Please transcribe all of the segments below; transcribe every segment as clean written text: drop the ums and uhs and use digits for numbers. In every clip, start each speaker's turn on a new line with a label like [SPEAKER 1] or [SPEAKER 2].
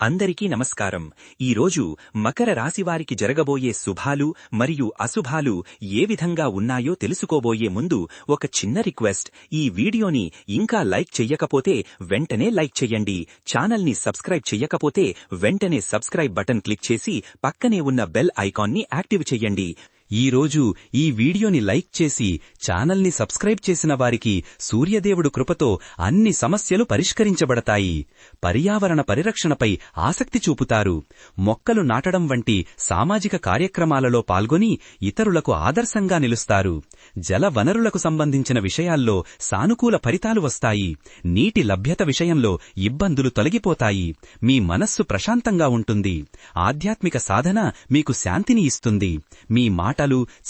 [SPEAKER 1] అందరికీ నమస్కారం. ఈరోజు మకర రాశివారికి జరగబోయే శుభాలు మరియు అశుభాలు ఏ విధంగా ఉన్నాయో తెలుసుకోబోయే ముందు ఒక చిన్న రిక్వెస్ట్. ఈ వీడియోని ఇంకా లైక్ చెయ్యకపోతే వెంటనే లైక్ చెయ్యండి. ఛానల్ని సబ్స్క్రైబ్ చెయ్యకపోతే వెంటనే సబ్స్క్రైబ్ బటన్ క్లిక్ చేసి పక్కనే ఉన్న బెల్ ఐకాన్ని యాక్టివ్ చెయ్యండి. ఈరోజు ఈ వీడియోని లైక్ చేసి ఛానల్ని సబ్స్క్రైబ్ చేసిన వారికి సూర్యదేవుడు కృపతో అన్ని సమస్యలు పరిష్కరించబడతాయి. పర్యావరణ పరిరక్షణపై ఆసక్తి చూపుతారు. మొక్కలు నాటడం వంటి సామాజిక కార్యక్రమాలలో పాల్గొని ఇతరులకు ఆదర్శంగా నిలుస్తారు. జల వనరులకు సంబంధించిన విషయాల్లో సానుకూల ఫలితాలు వస్తాయి. నీటి లభ్యత విషయంలో ఇబ్బందులు తొలగిపోతాయి. మీ మనస్సు ప్రశాంతంగా ఉంటుంది. ఆధ్యాత్మిక సాధన మీకు శాంతిని ఇస్తుంది. మీ మాటలు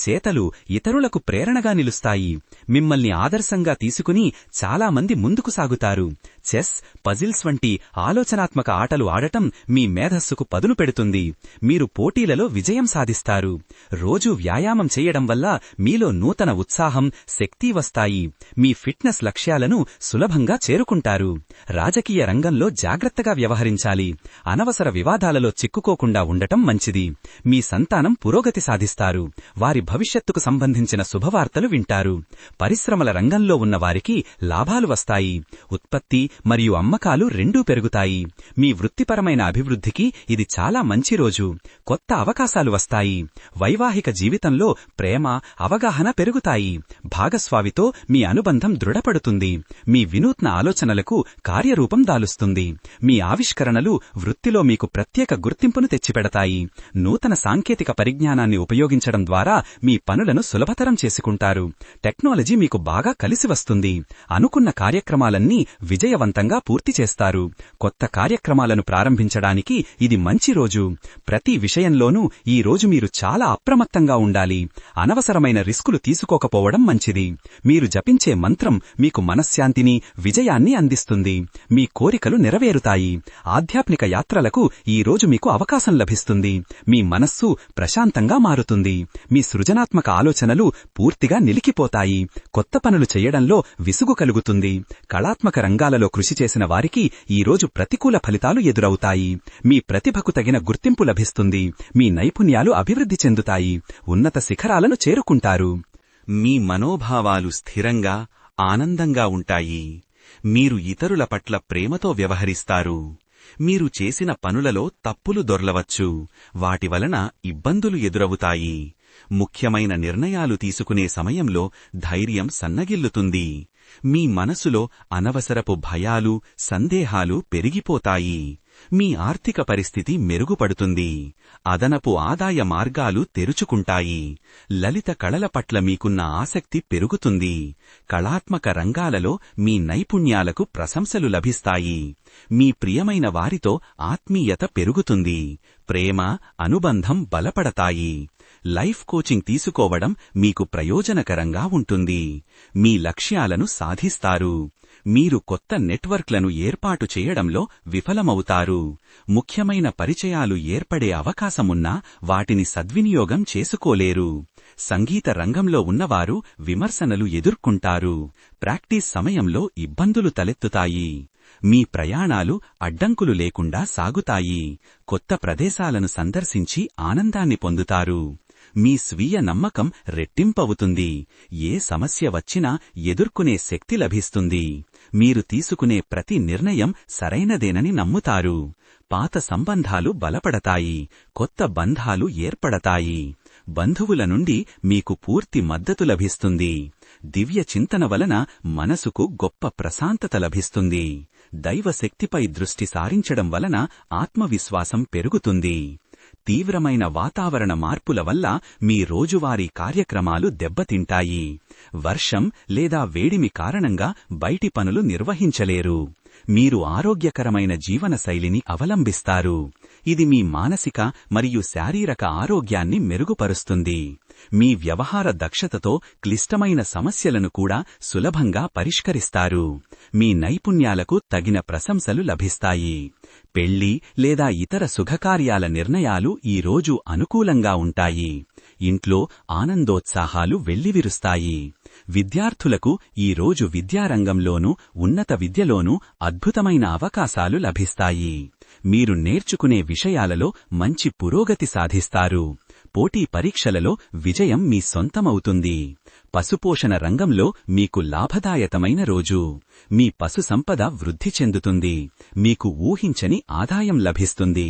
[SPEAKER 1] చేతలు ఇతరులకు ప్రేరణగా నిలుస్తాయి. మిమ్మల్ని ఆదర్శంగా తీసుకుని చాలా మంది ముందుకు సాగుతారు. చెస్, పజిల్స్ వంటి ఆలోచనాత్మక ఆటలు ఆడటం మీ మేధస్సుకు పదును పెడుతుంది. మీరు పోటీలలో విజయం సాధిస్తారు. రోజూ వ్యాయామం చేయడం వల్ల మీలో నూతన ఉత్సాహం, శక్తి వస్తాయి. మీ ఫిట్నెస్ లక్ష్యాలను సులభంగా చేరుకుంటారు. రాజకీయ రంగంలో జాగ్రత్తగా వ్యవహరించాలి. అనవసర వివాదాలలో చిక్కుకోకుండా ఉండటం మంచిది. మీ సంతానం పురోగతి సాధిస్తారు. వారి భవిష్యత్తుకు సంబంధించిన శుభవార్తలు వింటారు. పరిశ్రమల రంగంలో ఉన్న వారికి లాభాలు వస్తాయి. ఉత్పత్తి మరియు అమ్మకాలు రెండూ పెరుగుతాయి. మీ వృత్తిపరమైన అభివృద్ధికి ఇది చాలా మంచి రోజు. కొత్త అవకాశాలు వస్తాయి. వైవాహిక జీవితంలో ప్రేమ, అవగాహన పెరుగుతాయి. భాగస్వామితో మీ అనుబంధం దృఢపడుతుంది. మీ వినూత్న ఆలోచనలకు కార్యరూపం దాలుస్తుంది. మీ ఆవిష్కరణలు వృత్తిలో మీకు ప్రత్యేక గుర్తింపును తెచ్చిపెడతాయి. నూతన సాంకేతిక పరిజ్ఞానాన్ని ఉపయోగించడం ద్వారా మీ పనులను సులభతరం చేసుకుంటారు. టెక్నాలజీ మీకు బాగా కలిసి వస్తుంది. అనుకున్న కార్యక్రమాలన్నీ విజయవంతంగా పూర్తి చేస్తారు. కొత్త కార్యక్రమాలను ప్రారంభించడానికి ఇది మంచి రోజు. ప్రతి విషయంలోనూ ఈ రోజు మీరు చాలా అప్రమత్తంగా ఉండాలి. అనవసరమైన రిస్కులు తీసుకోకపోవడం మంచిది. మీరు జపించే మంత్రం మీకు మనశ్శాంతిని, విజయాన్ని అందిస్తుంది. మీ కోరికలు నెరవేరుతాయి. ఆధ్యాత్మిక యాత్రలకు ఈ రోజు మీకు అవకాశం లభిస్తుంది. మీ మనస్సు ప్రశాంతంగా మారుతుంది. మీ సృజనాత్మక ఆలోచనలు పూర్తిగా నిలికిపోతాయి. కొత్త పనులు చేయడంలో విసుగు కలుగుతుంది. కళాత్మక రంగాలలో కృషి చేసిన వారికి ఈరోజు ప్రతికూల ఫలితాలు ఎదురవుతాయి. మీ ప్రతిభకు తగిన గుర్తింపు లభిస్తుంది. మీ నైపుణ్యాలు అభివృద్ధి చెందుతాయి. ఉన్నత శిఖరాలను చేరుకుంటారు. మీ మనోభావాలు స్థిరంగా, ఆనందంగా ఉంటాయి. మీరు ఇతరుల పట్ల ప్రేమతో వ్యవహరిస్తారు. మీరు చేసిన పనులలో తప్పులు దొర్లవచ్చు. వాటి వలన ఇబ్బందులు ఎదురవుతాయి. ముఖ్యమైన నిర్ణయాలు తీసుకునే సమయంలో ధైర్యం సన్నగిల్లుతుంది. మీ మనసులో అనవసరపు భయాలు, సందేహాలు పెరిగిపోతాయి. మీ ఆర్థిక పరిస్థితి మెరుగుపడుతుంది. అదనపు ఆదాయ మార్గాలు తెరుచుకుంటాయి. లలిత కళల పట్ల మీకున్న ఆసక్తి పెరుగుతుంది. కళాత్మక రంగాలలో మీ నైపుణ్యాలకు ప్రశంసలు లభిస్తాయి. మీ ప్రియమైన వారితో ఆత్మీయత పెరుగుతుంది. ప్రేమ, అనుబంధం బలపడతాయి. లైఫ్ కోచింగ్ తీసుకోవడం మీకు ప్రయోజనకరంగా ఉంటుంది. మీ లక్ష్యాలను సాధిస్తారు. మీరు కొత్త నెట్వర్క్లను ఏర్పాటు చేయడంలో విఫలమవుతారు. ముఖ్యమైన పరిచయాలు ఏర్పడే అవకాశమున్నా వాటిని సద్వినియోగం చేసుకోలేరు. సంగీత రంగంలో ఉన్నవారు విమర్శనలు ఎదుర్కొంటారు. ప్రాక్టీస్ సమయంలో ఇబ్బందులు తలెత్తుతాయి. మీ ప్రయాణాలు అడ్డంకులు లేకుండా సాగుతాయి. కొత్త ప్రదేశాలను సందర్శించి ఆనందాన్ని పొందుతారు. మీ స్వీయ నమ్మకం రెట్టింపవుతుంది. ఏ సమస్య వచ్చినా ఎదుర్కొనే శక్తి లభిస్తుంది. మీరు తీసుకునే ప్రతి నిర్ణయం సరైనదేనని నమ్ముతారు. పాత సంబంధాలు బలపడతాయి. కొత్త బంధాలు ఏర్పడతాయి. బంధువుల నుండి మీకు పూర్తి మద్దతు లభిస్తుంది. దివ్య చింతన వలన మనసుకు గొప్ప ప్రశాంతత లభిస్తుంది. దైవశక్తిపై దృష్టి సారించడం వలన ఆత్మవిశ్వాసం పెరుగుతుంది. తీవ్రమైన వాతావరణ మార్పుల వల్ల మీ రోజువారీ కార్యక్రమాలు దెబ్బతింటాయి. వర్షం లేదా వేడిమి కారణంగా బయటి పనులు నిర్వహించలేరు. మీరు ఆరోగ్యకరమైన జీవనశైలిని అవలంబిస్తారు. ఇది మీ మానసిక మరియు శారీరక ఆరోగ్యాన్ని మెరుగుపరుస్తుంది. మీ వ్యవహార దక్షతతో క్లిష్టమైన సమస్యలను కూడా సులభంగా పరిష్కరిస్తారు. మీ నైపుణ్యాలకు తగిన ప్రశంసలు లభిస్తాయి. పెళ్లి లేదా ఇతర శుభకార్యాల నిర్ణయాలు ఈ రోజు అనుకూలంగా ఉంటాయి. ఇంట్లో ఆనందోత్సాహాలు వెల్లివిరుస్తాయి. విద్యార్థులకు ఈ రోజు విద్యారంగంలోనూ ఉన్నత విద్యలోనూ అద్భుతమైన అవకాశాలు లభిస్తాయి.
[SPEAKER 2] మీరు నేర్చుకునే విషయాలలో మంచి పురోగతి సాధిస్తారు. పోటీ పరీక్షలలో విజయం మీ సొంతమవుతుంది. పశుపోషణ రంగంలో మీకు లాభదాయకమైన రోజు. మీ పశు సంపద వృద్ధి చెందుతుంది. మీకు ఊహించని ఆదాయం లభిస్తుంది.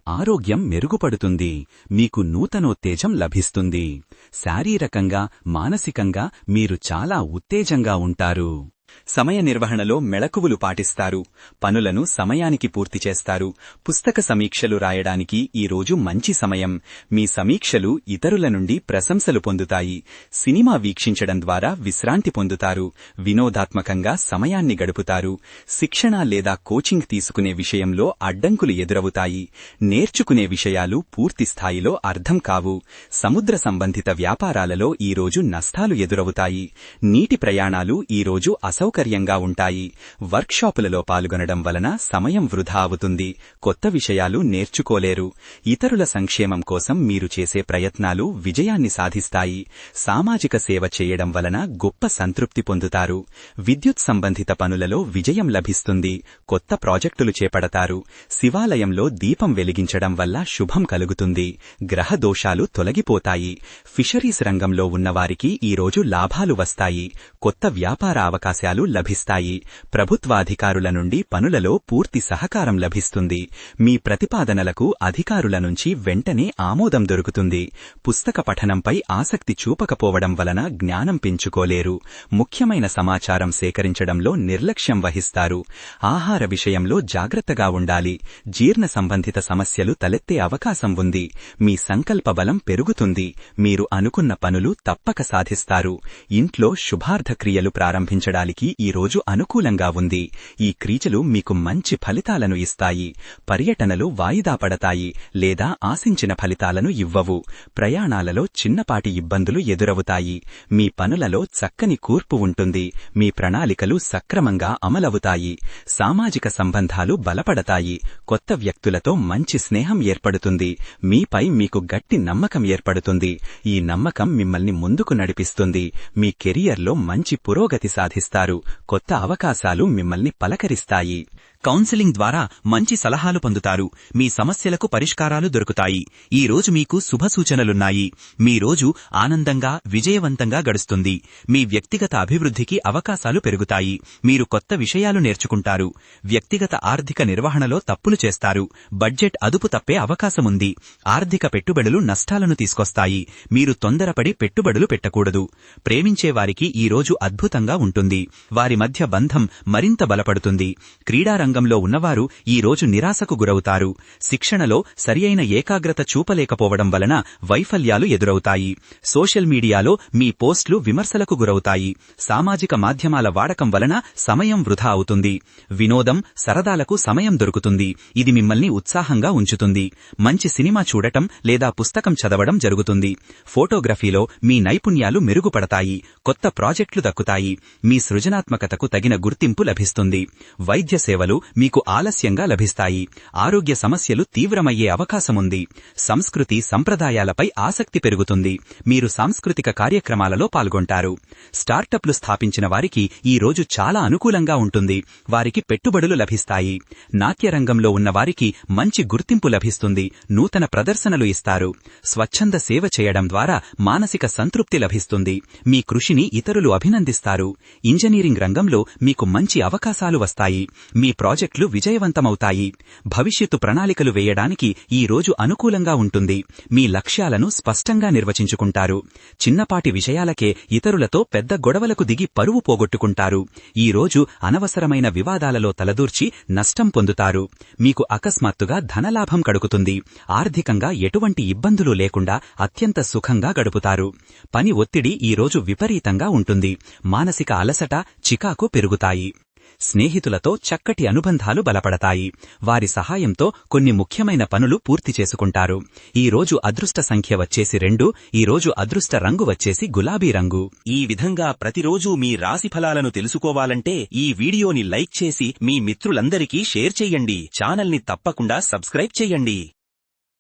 [SPEAKER 2] ఆరోగ్యం మెరుగుపడుతుంది. మీకు నూతనోత్తేజం లభిస్తుంది. శారీరకంగా, మానసికంగా మీరు చాలా ఉత్తేజంగా ఉంటారు.
[SPEAKER 1] సమయ నిర్వహణలో మెళకువలు పాటిస్తారు. పనులను సమయానికి పూర్తి చేస్తారు. పుస్తక సమీక్షలు రాయడానికి ఈ రోజు మంచి సమయం. మీ సమీక్షలు ఇతరుల నుండి ప్రశంసలు పొందుతాయి. సినిమా వీక్షించడం ద్వారా విశ్రాంతి పొందుతారు. వినోదాత్మకంగా సమయాన్ని గడుపుతారు. శిక్షణ లేదా కోచింగ్ తీసుకునే విషయంలో అడ్డంకులు ఎదురవుతాయి. నేర్చుకునే విషయాలు పూర్తి స్థాయిలో అర్థం కావు. సముద్ర సంబంధిత వ్యాపారాలలో ఈ రోజు నష్టాలు ఎదురవుతాయి. నీటి ప్రయాణాలు ఈ రోజు అసౌకర్యంగా ఉంటాయి. వర్క్షాపులలో పాల్గొనడం వలన సమయం వృధా అవుతుంది. కొత్త విషయాలు నేర్చుకోలేరు. ఇతరుల సంక్షేమం కోసం మీరు చేసే ప్రయత్నాలు విజయాన్ని సాధిస్తాయి. సామాజిక సేవ చేయడం వలన గొప్ప సంతృప్తి పొందుతారు. విద్యుత్ సంబంధిత పనులలో విజయం లభిస్తుంది. కొత్త ప్రాజెక్టులు చేపడతారు. శివాలయంలో దీపం వెలిగించడం వల్ల శుభం కలుగుతుంది. గ్రహ దోషాలు తొలగిపోతాయి. ఫిషరీస్ రంగంలో ఉన్నవారికి ఈ రోజు లాభాలు వస్తాయి. కొత్త వ్యాపార అవకాశాలు లభిస్తాయి. ప్రభుత్వాధికారుల నుండి పనులలో పూర్తి సహకారం లభిస్తుంది. మీ ప్రతిపాదనలకు అధికారుల నుంచి వెంటనే ఆమోదం దొరుకుతుంది. పుస్తక పఠనంపై ఆసక్తి చూపకపోవడం వలన జ్ఞానం పెంచుకోలేరు. ముఖ్యమైన సమాచారం సేకరించడంలో నిర్లక్ష్యం వహిస్తారు. ఆహార విషయంలో జాగ్రత్తగా ఉండాలి. జీర్ణ సంబంధిత సమస్యలు తలెత్తే అవకాశం ఉంది. మీ సంకల్ప బలం పెరుగుతుంది. మీరు అనుకున్న పనులు తప్పక సాధిస్తారు. ఇంట్లో శుభార్థ క్రియలు ప్రారంభించడానికి ఈ రోజు అనుకూలంగా ఉంది. ఈ క్రియలు మీకు మంచి ఫలితాలను ఇస్తాయి. పర్యటనలు వాయిదా పడతాయి లేదా ఆశించిన ఫలితాలను ఇవ్వవు. ప్రయాణాలలో చిన్నపాటి ఇబ్బందులు ఎదురవుతాయి. మీ పనులలో చక్కని కూర్పు ఉంటుంది. మీ ప్రణాళికలు సక్రమంగా అమలవుతాయి. సామాజిక సంబంధాలు బలపడతాయి. కొత్త వ్యక్తులతో మంచి స్నేహం ఏర్పడుతుంది. మీపై మీకు గట్టి నమ్మకం ఏర్పడుతుంది. ఈ నమ్మకం మిమ్మల్ని ముందుకు నడిపిస్తుంది. మీ కెరియర్లో మంచి పురోగతి సాధిస్తారు. కొత్త అవకాశాలు మిమ్మల్ని పలకరిస్తాయి. కౌన్సెలింగ్ ద్వారా మంచి సలహాలు పొందుతారు. మీ సమస్యలకు పరిష్కారాలు దొరుకుతాయి. ఈ రోజు మీకు శుభసూచనలున్నాయి. మీ రోజు ఆనందంగా, విజయవంతంగా గడుస్తుంది. మీ వ్యక్తిగత అభివృద్ధికి అవకాశాలు పెరుగుతాయి. మీరు కొత్త విషయాలు నేర్చుకుంటారు. వ్యక్తిగత ఆర్థిక నిర్వహణలో తప్పులు చేస్తారు. బడ్జెట్ అదుపు తప్పే అవకాశముంది. ఆర్థిక పెట్టుబడులు నష్టాలను తీసుకొస్తాయి. మీరు తొందరపడి పెట్టుబడులు పెట్టకూడదు. ప్రేమించేవారికి ఈ రోజు అద్భుతంగా ఉంటుంది. వారి మధ్య బంధం మరింత బలపడుతుంది. క్రీడారంగంలో ఉన్నవారు ఈ రోజు నిరాశకు గురవుతారు. శిక్షణలో సరియైన ఏకాగ్రత చూపలేకపోవడం వలన వైఫల్యాలు ఎదురవుతాయి. సోషల్ మీడియాలో మీ పోస్టులు విమర్శలకు గురవుతాయి. సామాజిక మాధ్యమాల వాడకం వలన సమయం వృధా అవుతుంది. వినోదం, సరదాలకు సమయం దొరుకుతుంది. ఇది మిమ్మల్ని ఉత్సాహంగా ఉంచుతుంది. మంచి సినిమా చూడటం లేదా పుస్తకం చదవడం జరుగుతుంది. ఫోటోగ్రఫీలో మీ నైపుణ్యాలు మెరుగుపడతాయి. కొత్త ప్రాజెక్టులు దక్కుతాయి. మీ సృజనాత్మకతకు తగిన గుర్తింపు లభిస్తుంది. వైద్య సేవలు మీకు ఆలస్యంగా లభిస్తాయి. ఆరోగ్య సమస్యలు తీవ్రమయ్యే అవకాశముంది. సంస్కృతి, సంప్రదాయాలపై ఆసక్తి పెరుగుతుంది. మీరు సాంస్కృతిక కార్యక్రమాలలో పాల్గొంటారు. స్టార్టప్లు స్థాపించిన వారికి ఈ రోజు చాలా అనుకూలంగా ఉంటుంది. వారికి పెట్టుబడులు లభిస్తాయి. నాట్యరంగంలో ఉన్నవారికి మంచి గుర్తింపు లభిస్తుంది. నూతన ప్రదర్శనలు ఇస్తారు. స్వచ్ఛంద సేవ చేయడం ద్వారా మానసిక సంతృప్తి లభిస్తుంది. మీ కృషిని ఇతరులు అభినందిస్తారు. ఇంజనీరింగ్ రంగంలో మీకు మంచి అవకాశాలు వస్తాయి. మీ ప్రాజెక్టులు విజయవంతమవుతాయి. భవిష్యత్తు ప్రణాళికలు వేయడానికి ఈ రోజు అనుకూలంగా ఉంటుంది. మీ లక్ష్యాలను స్పష్టంగా నిర్వచించుకుంటారు. చిన్నపాటి విషయాలకే ఇతరులతో పెద్ద గొడవలకు దిగి పరువు పోగొట్టుకుంటారు. ఈ రోజు అనవసరమైన వివాదాలలో తలదూర్చి నష్టం పొందుతారు. మీకు అకస్మాత్తుగా ధనలాభం కడుగుతుంది. ఆర్థికంగా ఎటువంటి ఇబ్బందులు లేకుండా అత్యంత సుఖంగా గడుపుతారు. పని ఒత్తిడి ఈ రోజు విపరీతంగా ఉంటుంది. మానసిక అలసట, చికాకు పెరుగుతాయి. స్నేహితులతో చక్కటి అనుబంధాలు బలపడతాయి. వారి సహాయంతో కొన్ని ముఖ్యమైన పనులు పూర్తి చేసుకుంటారు. ఈ రోజు అదృష్ట సంఖ్య వచ్చేసి 2. ఈ రోజు అదృష్ట రంగు వచ్చేసి గులాబీ రంగు. ఈ విధంగా ప్రతిరోజు మీ రాశి ఫలాలను తెలుసుకోవాలంటే ఈ వీడియోని లైక్ చేసి మీ మిత్రులందరికీ షేర్ చెయ్యండి. ఛానల్ని తప్పకుండా సబ్స్క్రైబ్ చెయ్యండి.